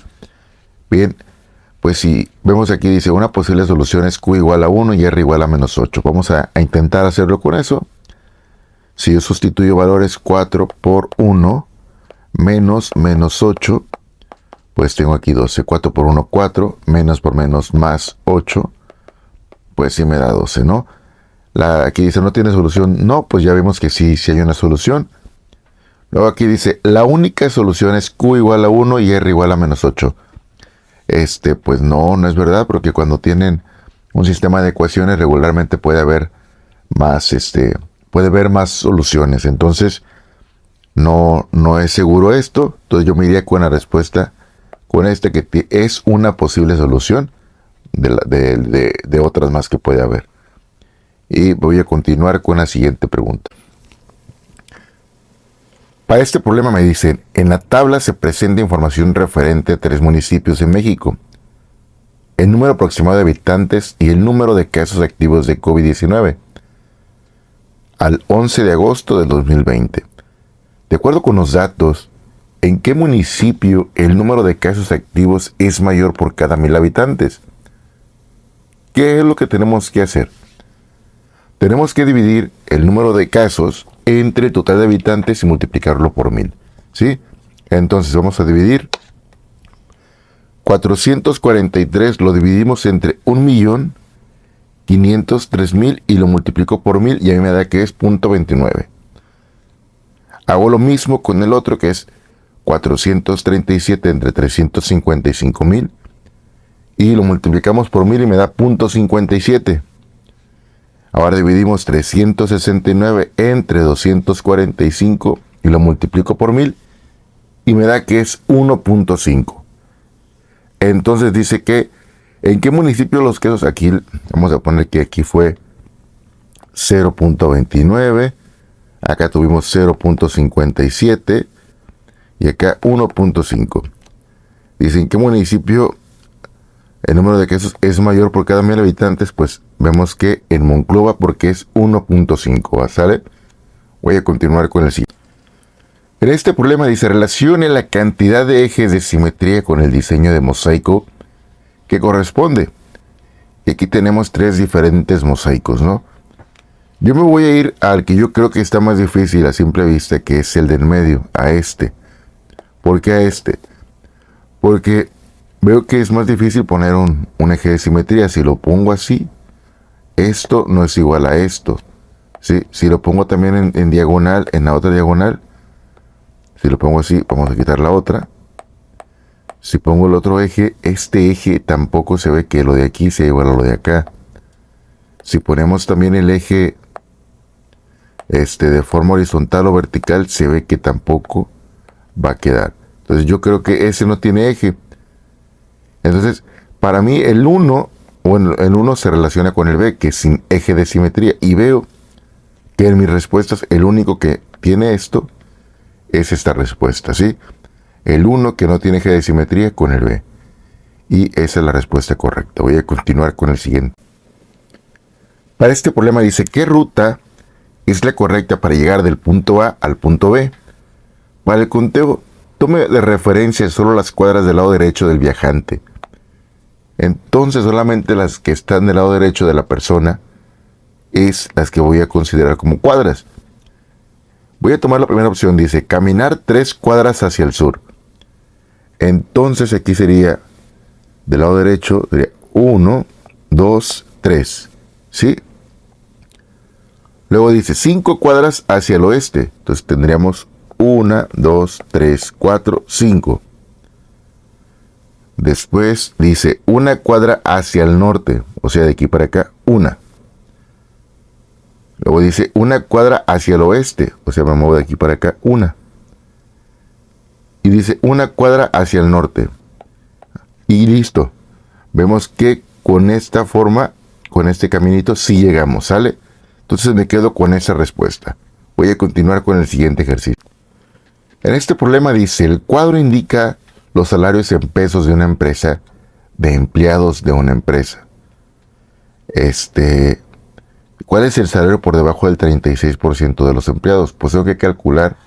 Bien, pues si vemos aquí dice, una posible solución es q igual a 1 y r igual a menos 8. Vamos a intentar hacerlo con eso. Si yo sustituyo valores 4 por 1 menos 8, pues tengo aquí 12. 4 por 1, 4, menos por menos más 8, pues sí me da 12, ¿no? Aquí dice, ¿no tiene solución? No, pues ya vemos que sí hay una solución. Luego aquí dice, la única solución es q igual a 1 y r igual a menos 8. Pues no es verdad, porque cuando tienen un sistema de ecuaciones regularmente puede haber más, soluciones. Entonces, no es seguro esto. Entonces yo me iría con la respuesta, con que es una posible solución de otras más que puede haber. Y voy a continuar con la siguiente pregunta. Para este problema me dicen, en la tabla se presenta información referente a 3 municipios en México, el número aproximado de habitantes y el número de casos activos de COVID-19 al 11 de agosto del 2020. De acuerdo con los datos, ¿en qué municipio el número de casos activos es mayor por cada 1000 habitantes? ¿Qué es lo que tenemos que hacer? Tenemos que dividir el número de casos entre el total de habitantes y multiplicarlo por 1000, ¿sí? Entonces vamos a dividir 443, lo dividimos entre 1.503.000 y lo multiplico por 1000 y a mí me da que es 0.29. Hago lo mismo con el otro que es 437 entre 355.000 y lo multiplicamos por 1000 y me da 0.57. Ahora dividimos 369 entre 245 y lo multiplico por 1000 y me da que es 1.5. Entonces dice que, ¿en qué municipio los casos? Aquí vamos a poner que aquí fue 0.29, acá tuvimos 0.57 y acá 1.5. Dice, ¿en qué municipio el número de casos es mayor por cada 1000 habitantes? Pues vemos que en Monclova, porque es 1.5, ¿sale? Voy a continuar con el siguiente. En este problema dice, relacione la cantidad de ejes de simetría con el diseño de mosaico que corresponde. Y aquí tenemos 3 diferentes mosaicos, ¿no? Yo me voy a ir al que yo creo que está más difícil a simple vista, que es el del medio, a este. ¿Por qué a este? Porque veo que es más difícil poner un eje de simetría. Si lo pongo así, esto no es igual a esto, ¿sí? Si lo pongo también en diagonal, en la otra diagonal, si lo pongo así, vamos a quitar la otra. Si pongo el otro eje, este eje tampoco se ve que lo de aquí sea igual a lo de acá. Si ponemos también el eje de forma horizontal o vertical, se ve que tampoco va a quedar. Entonces yo creo que ese no tiene eje. Entonces, para mí el 1 se relaciona con el B, que es sin eje de simetría. Y veo que en mis respuestas el único que tiene esto es esta respuesta, ¿sí? El 1 que no tiene eje de simetría con el B. Y esa es la respuesta correcta. Voy a continuar con el siguiente. Para este problema dice, ¿qué ruta es la correcta para llegar del punto A al punto B? Para el conteo, tome de referencia solo las cuadras del lado derecho del viajante. Entonces solamente las que están del lado derecho de la persona es las que voy a considerar como cuadras. Voy a tomar la primera opción, dice caminar 3 cuadras hacia el sur. Entonces aquí sería, del lado derecho, sería 1, 2, 3. ¿Sí? Luego dice 5 cuadras hacia el oeste. Entonces tendríamos 1, 2, 3, 4, 5. Después dice 1 cuadra hacia el norte. O sea, de aquí para acá, 1. Luego dice 1 cuadra hacia el oeste. O sea, me muevo de aquí para acá, 1. Y dice 1 cuadra hacia el norte. Y listo. Vemos que con esta forma, con este caminito, sí llegamos, ¿sale? Entonces me quedo con esa respuesta. Voy a continuar con el siguiente ejercicio. En este problema dice, el cuadro indica los salarios en pesos de una empresa, de empleados de una empresa. ¿Cuál es el salario por debajo del 36% de los empleados? Pues tengo que calcular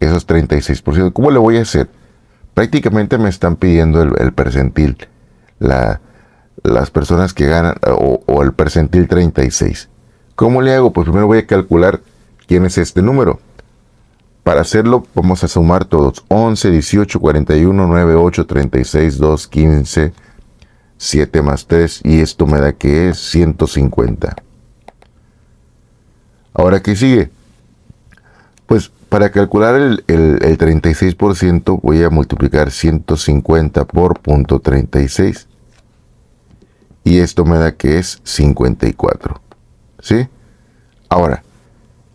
esos 36%. ¿Cómo le voy a hacer? Prácticamente me están pidiendo el percentil. Las personas que ganan, o el percentil 36. ¿Cómo le hago? Pues primero voy a calcular quién es este número. Para hacerlo vamos a sumar todos. 11, 18, 41, 9, 8, 36, 2, 15, 7 más 3. Y esto me da que es 150. Ahora, ¿qué sigue? Pues para calcular el 36% voy a multiplicar 150 por 0.36. Y esto me da que es 54. ¿Sí? Ahora,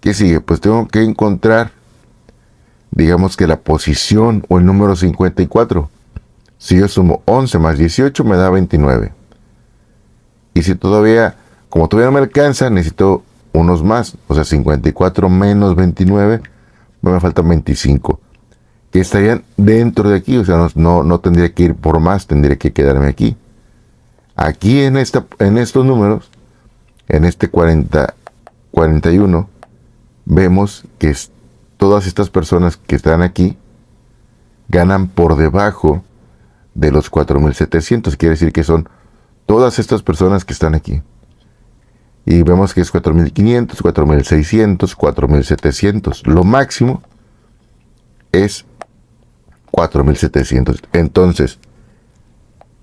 ¿qué sigue? Pues tengo que encontrar, digamos que la posición o el número 54. Si yo sumo 11 más 18 me da 29. Y si como todavía no me alcanza, necesito unos más. O sea, 54 menos 29, me faltan 25. Que estarían dentro de aquí. O sea, no tendría que ir por más, tendría que quedarme aquí. Aquí en estos números, en este 41, vemos que todas estas personas que están aquí ganan por debajo de los 4.700. Quiere decir que son todas estas personas que están aquí. Y vemos que es 4.500, 4.600, 4.700. Lo máximo es 4.700. Entonces,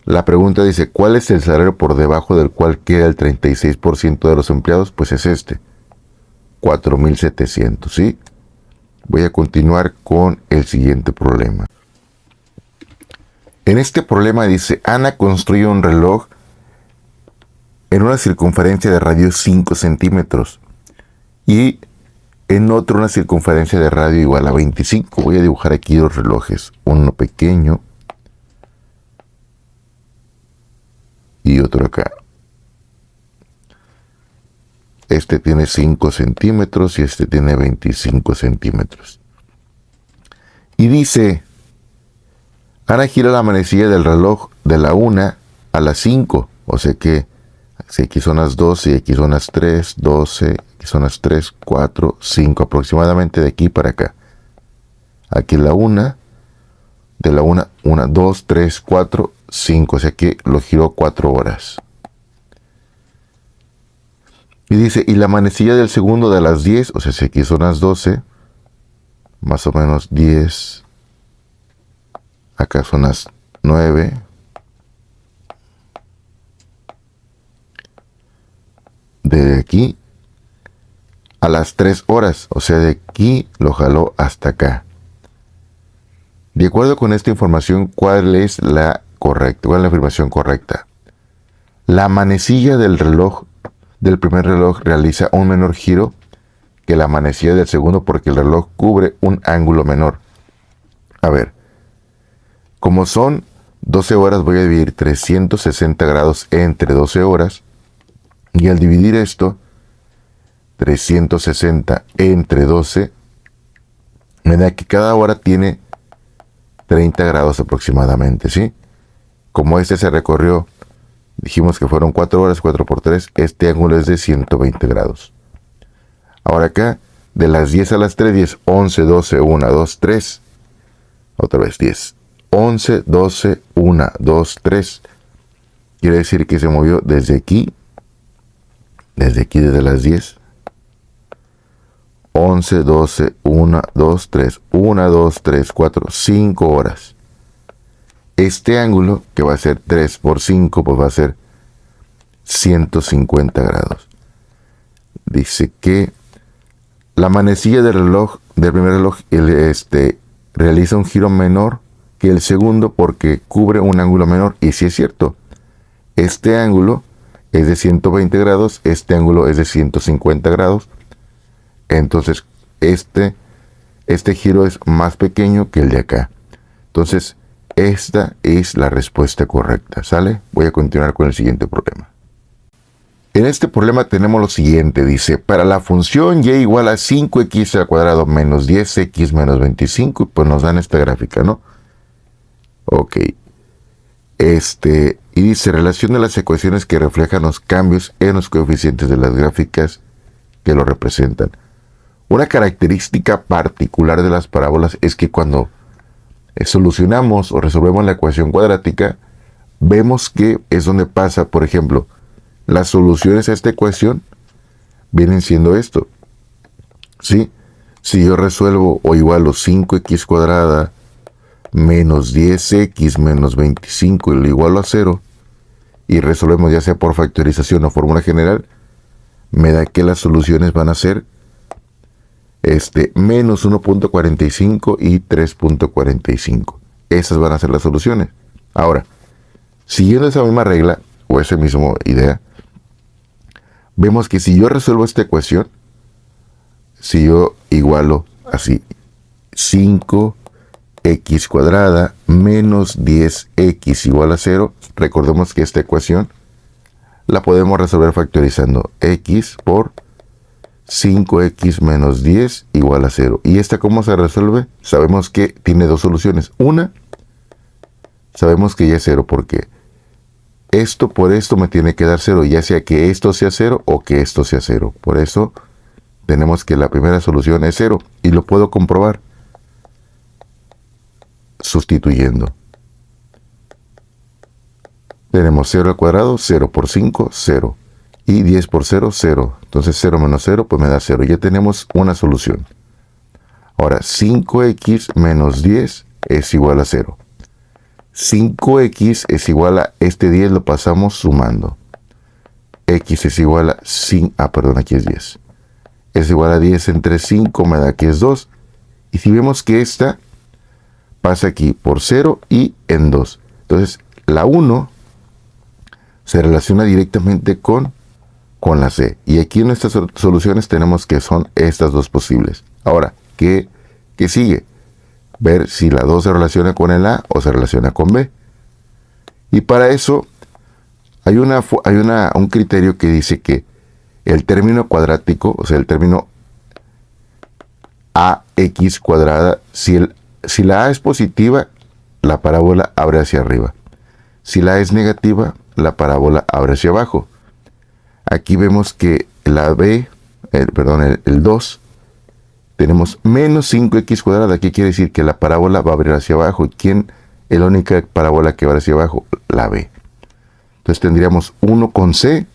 la pregunta dice, ¿cuál es el salario por debajo del cual queda el 36% de los empleados? Pues es 4.700, ¿sí? Voy a continuar con el siguiente problema. En este problema dice, Ana construye un reloj en una circunferencia de radio 5 centímetros y en otro una circunferencia de radio igual a 25. Voy a dibujar aquí dos relojes, uno pequeño y otro acá. Este tiene 5 centímetros y este tiene 25 centímetros. Y dice, Ana gira la manecilla del reloj de la 1 a las 5. O sea que si aquí son las 12 y aquí son las 3, 12, aquí son las 3, 4, 5, aproximadamente de aquí para acá. Aquí la 1, de la 1, 2, 3, 4, 5. O sea que lo giró 4 horas. Y dice, y la manecilla del segundo de las 10, o sea, si aquí son las 12, más o menos 10, acá son las 9, de aquí a las 3 horas, o sea, de aquí lo jaló hasta acá. De acuerdo con esta información, ¿cuál es la correcta? ¿Cuál es la afirmación correcta? La manecilla del primer reloj realiza un menor giro que la manecilla del segundo porque el reloj cubre un ángulo menor. A ver, como son 12 horas, voy a dividir 360 grados entre 12 horas. Y al dividir esto, 360 entre 12, me da que cada hora tiene 30 grados aproximadamente, ¿sí? como este se recorrió, dijimos que fueron 4 horas, 4 por 3, este ángulo es de 120 grados. Ahora acá, de las 10 a las 3, 10, 11, 12, 1, 2, 3. Otra vez 10, 11, 12, 1, 2, 3. Quiere decir que se movió desde aquí, desde las 10. 11, 12, 1, 2, 3, 1, 2, 3, 4, 5 horas. Este ángulo, que va a ser 3 por 5, pues va a ser 150 grados. Dice que la manecilla del primer reloj, realiza un giro menor que el segundo porque cubre un ángulo menor. Y sí es cierto, este ángulo es de 120 grados, este ángulo es de 150 grados. Entonces, este giro es más pequeño que el de acá. Entonces, esta es la respuesta correcta, ¿sale? Voy a continuar con el siguiente problema. En este problema tenemos lo siguiente, dice, para la función y igual a 5x al cuadrado menos 10x menos 25, y pues nos dan esta gráfica, ¿no? Ok. Y dice, relaciona las ecuaciones que reflejan los cambios en los coeficientes de las gráficas que lo representan. Una característica particular de las parábolas es que cuando solucionamos o resolvemos la ecuación cuadrática, vemos que es donde pasa, por ejemplo, las soluciones a esta ecuación vienen siendo esto. ¿Sí? Si yo resuelvo o igualo 5x cuadrada menos 10x menos 25 y lo igualo a 0, y resolvemos ya sea por factorización o fórmula general, me da que las soluciones van a ser menos 1.45 y 3.45. Esas van a ser las soluciones. Ahora, siguiendo esa misma regla o esa misma idea, vemos que si yo resuelvo esta ecuación, si yo igualo así 5x cuadrada menos 10x igual a 0, recordemos que esta ecuación la podemos resolver factorizando x por 5x menos 10 igual a 0. ¿Y esta cómo se resuelve? Sabemos que tiene dos soluciones. Una, sabemos que ya es 0 porque esto por esto me tiene que dar 0, ya sea que esto sea 0 o que esto sea 0. Por eso tenemos que la primera solución es 0 y lo puedo comprobar sustituyendo. Tenemos 0 al cuadrado, 0 por 5, 0. Y 10 por 0, 0. Entonces 0 menos 0, pues me da 0. Ya tenemos una solución. Ahora, 5x menos 10 es igual a 0. 5x es igual a este 10, lo pasamos sumando. X es igual a 5, perdón, aquí es 10. Es igual a 10 entre 5, me da que es 2. Y si vemos que esta pasa aquí por 0 y en 2. Entonces, la 1 se relaciona directamente con la C. Y aquí en nuestras soluciones tenemos que son estas dos posibles. Ahora, ¿qué sigue? Ver si la 2 se relaciona con el A o se relaciona con B. Y para eso hay un criterio que dice que el término cuadrático, o sea, el término AX cuadrada, si la A es positiva, la parábola abre hacia arriba. Si la A es negativa, la parábola abre hacia abajo. Aquí vemos que la B, el 2, tenemos menos 5x cuadrada. ¿Qué quiere decir? Que la parábola va a abrir hacia abajo. ¿Quién es la única parábola que va hacia abajo? La B. Entonces tendríamos 1 con C,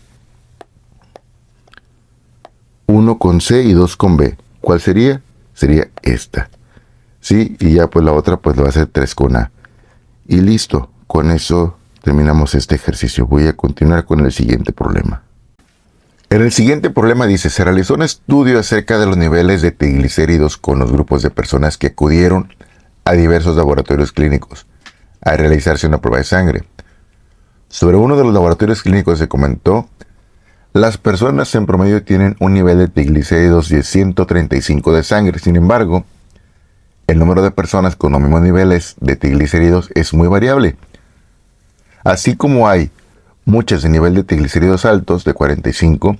1 con C y 2 con B. ¿Cuál sería? Sería esta. ¿Sí? Y ya pues la otra pues lo va a hacer 3 con A. Y listo. Con eso terminamos este ejercicio. Voy a continuar con el siguiente problema. En el siguiente problema dice, se realizó un estudio acerca de los niveles de triglicéridos con los grupos de personas que acudieron a diversos laboratorios clínicos a realizarse una prueba de sangre. Sobre uno de los laboratorios clínicos se comentó, las personas en promedio tienen un nivel de triglicéridos de 135 de sangre. Sin embargo, el número de personas con los mismos niveles de triglicéridos es muy variable. Así como hay muchas de nivel de triglicéridos altos de 45,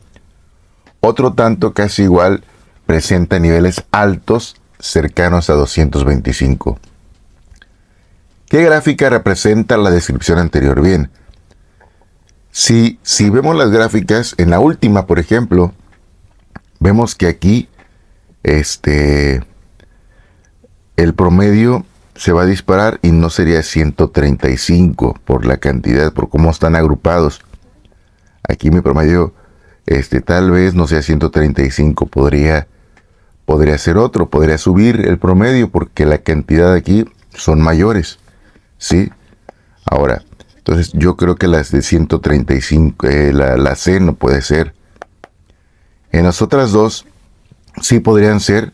otro tanto casi igual presenta niveles altos cercanos a 225. ¿Qué gráfica representa la descripción anterior? Bien, si vemos las gráficas, en la última, por ejemplo, vemos que aquí el promedio se va a disparar y no sería 135 por la cantidad, por cómo están agrupados. Aquí mi promedio, tal vez no sea 135, podría ser otro, podría subir el promedio porque la cantidad aquí son mayores, ¿sí? Ahora, entonces yo creo que las de 135, la C no puede ser. En las otras dos sí podrían ser,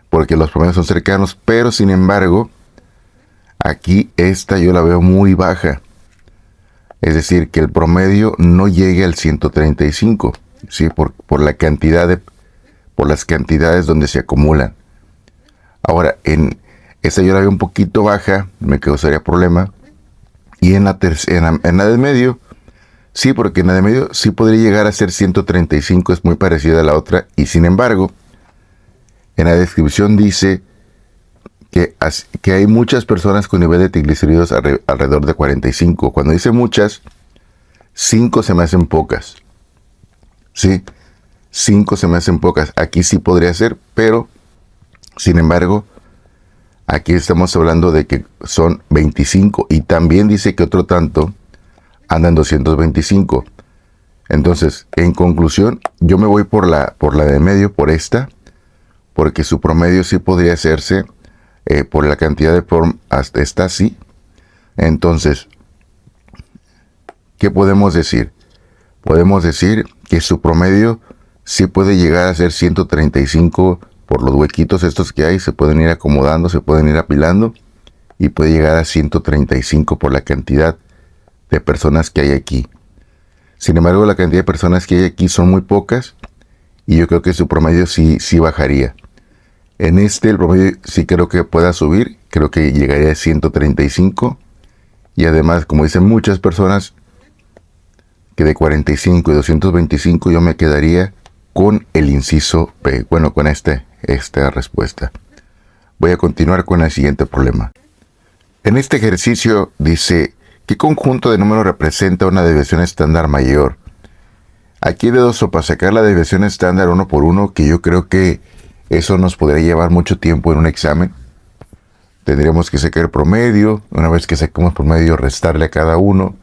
porque los promedios son cercanos, pero sin embargo, aquí esta yo la veo muy baja. Es decir, que el promedio no llegue al 135, ¿sí? Por la cantidad por las cantidades donde se acumulan. Ahora, en esta yo la veo un poquito baja, me causaría problema. Y en la del medio, sí, porque en la de medio sí podría llegar a ser 135, es muy parecida a la otra. Y sin embargo, en la descripción dice que hay muchas personas con nivel de triglicéridos alrededor de 45. Cuando dice muchas, 5 se me hacen pocas. Sí, 5 se me hacen pocas. Aquí sí podría ser, pero sin embargo, aquí estamos hablando de que son 25 y también dice que otro tanto anda en 225. Entonces, en conclusión, yo me voy por la de medio, por esta, porque su promedio sí podría hacerse por la cantidad de hasta esta sí. Entonces, ¿qué podemos decir? Podemos decir que su promedio sí puede llegar a ser 135 por los huequitos estos que hay, se pueden ir acomodando, se pueden ir apilando y puede llegar a 135 por la cantidad de personas que hay aquí. Sin embargo, la cantidad de personas que hay aquí son muy pocas y yo creo que su promedio sí bajaría. En el promedio sí creo que pueda subir, creo que llegaría a 135 y además, como dicen muchas personas, que de 45 y 225 yo me quedaría con el inciso B. Bueno, con esta respuesta. Voy a continuar con el siguiente problema. En este ejercicio dice, ¿qué conjunto de números representa una desviación estándar mayor? Aquí hay de dos sopas, sacar la desviación estándar uno por uno, que yo creo que eso nos podría llevar mucho tiempo en un examen. Tendríamos que sacar el promedio, una vez que saquemos promedio, restarle a cada uno,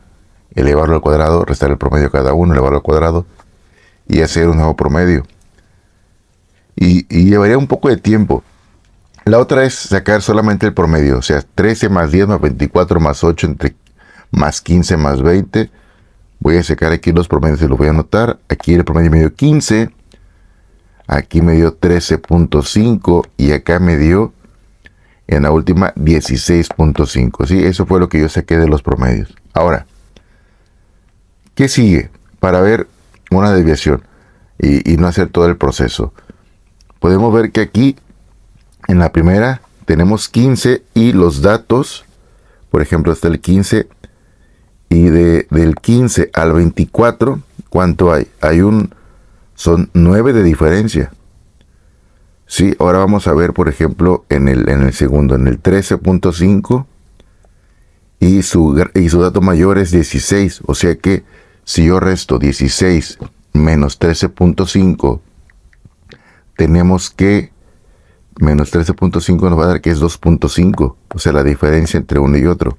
elevarlo al cuadrado, restar el promedio a cada uno, elevarlo al cuadrado, y hacer un nuevo promedio. Y llevaría un poco de tiempo. La otra es sacar solamente el promedio, o sea, 13 más 10 más 24 más 8 más 15 más 20. Voy a sacar aquí los promedios y los voy a anotar. Aquí el promedio me dio 15, aquí me dio 13.5 y acá me dio en la última 16.5. ¿Sí? Eso fue lo que yo saqué de los promedios. Ahora, ¿qué sigue? Para ver una desviación y no hacer todo el proceso. Podemos ver que aquí en la primera tenemos 15 y los datos, por ejemplo, está el 15 y del 15 al 24, ¿cuánto hay? Son 9 de diferencia. Sí, ahora vamos a ver, por ejemplo, en el segundo, en el 13.5 y su dato mayor es 16, o sea que si yo resto 16 menos 13.5, tenemos que menos 13.5 nos va a dar que es 2.5, o sea la diferencia entre uno y otro.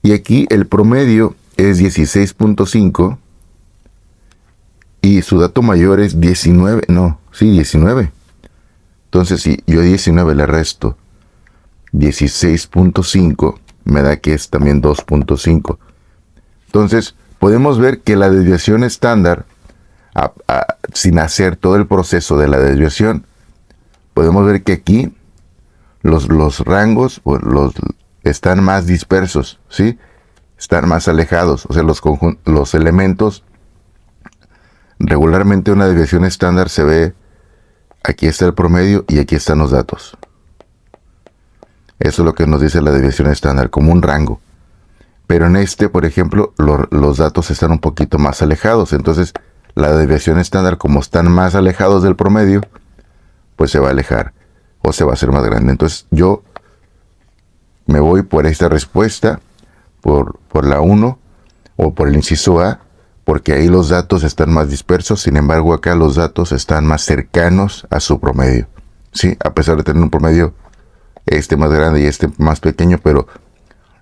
Y aquí el promedio es 16.5 y su dato mayor es 19, 19. Entonces si yo 19 le resto 16.5, me da que es también 2.5. Entonces podemos ver que la desviación estándar, sin hacer todo el proceso de la desviación, podemos ver que aquí los rangos están más dispersos, ¿sí? Están más alejados, o sea, los elementos, regularmente una desviación estándar se ve, aquí está el promedio y aquí están los datos. Eso es lo que nos dice la desviación estándar, como un rango. Pero en por ejemplo, los datos están un poquito más alejados, entonces la desviación estándar, como están más alejados del promedio, pues se va a alejar o se va a hacer más grande. Entonces yo me voy por esta respuesta, por la 1 o por el inciso A, porque ahí los datos están más dispersos. Sin embargo, acá los datos están más cercanos a su promedio. Sí, a pesar de tener un promedio este más grande y este más pequeño, pero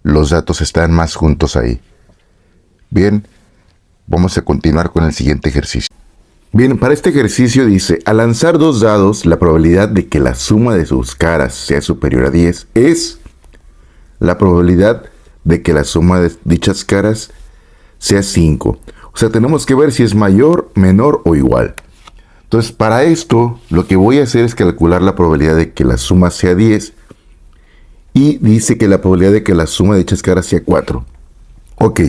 los datos están más juntos ahí. Bien, vamos a continuar con el siguiente ejercicio. Bien, para este ejercicio dice, al lanzar dos dados, la probabilidad de que la suma de sus caras sea superior a 10 es la probabilidad de que la suma de dichas caras sea 5. O sea, tenemos que ver si es mayor, menor o igual. Entonces, para esto, lo que voy a hacer es calcular la probabilidad de que la suma sea 10. Y dice que la probabilidad de que la suma de dichas caras sea 4. Ok.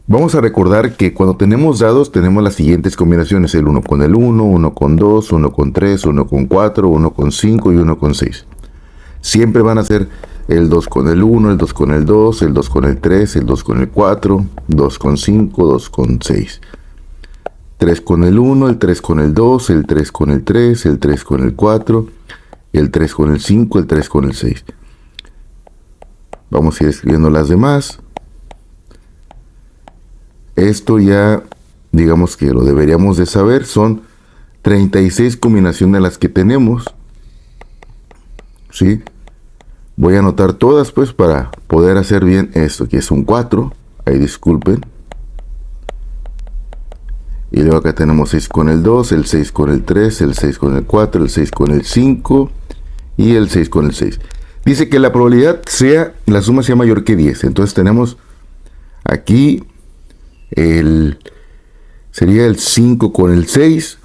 Vamos a recordar que cuando tenemos dados tenemos las siguientes combinaciones. El 1 con el 1, 1 con 2, 1 con 3, 1 con 4, 1 con 5 y 1 con 6. Siempre van a ser el 2 con el 1, el 2 con el 2, el 2 con el 3, el 2 con el 4, 2 con 5, 2 con 6. 3 con el 1, el 3 con el 2, el 3 con el 3, el 3 con el 4, el 3 con el 5, el 3 con el 6. Vamos a ir escribiendo las demás. Esto ya, digamos que lo deberíamos de saber. Son 36 combinaciones las que tenemos. ¿Sí? Voy a anotar todas pues para poder hacer bien esto. Que es un 4. Ahí disculpen. Y luego acá tenemos 6 con el 2, el 6 con el 3, el 6 con el 4, el 6 con el 5 y el 6 con el 6. Dice que la probabilidad sea, la suma sea mayor que 10. Entonces tenemos aquí sería el 5 con el 6,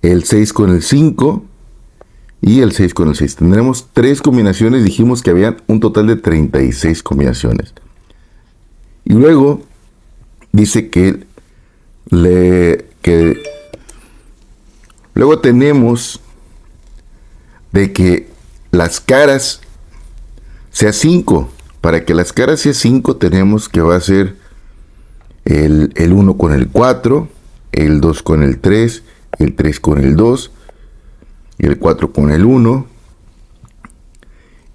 el 6 con el 5 y el 6 con el 6. Tendremos 3 combinaciones. Dijimos que habían un total de 36 combinaciones. Y luego dice que luego tenemos de que las caras sea 5. Para que las caras sea 5 tenemos que va a ser el 1 con el 4, el 2 con el 3, el 3 con el 2, el 4 con el 1.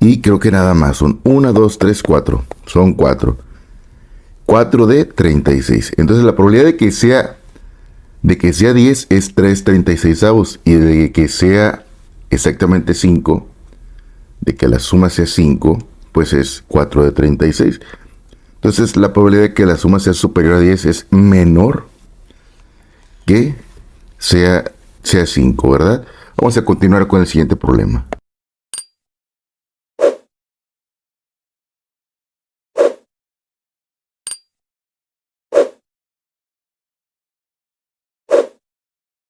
Y creo que nada más. Son 1, 2, 3, 4. Son 4. 4 de 36. Entonces la probabilidad de que sea 10 es 3/36. Y de que sea exactamente 5, de que la suma sea 5, pues es 4 de 36. Entonces la probabilidad de que la suma sea superior a 10 es menor que sea 5, ¿verdad? Vamos a continuar con el siguiente problema.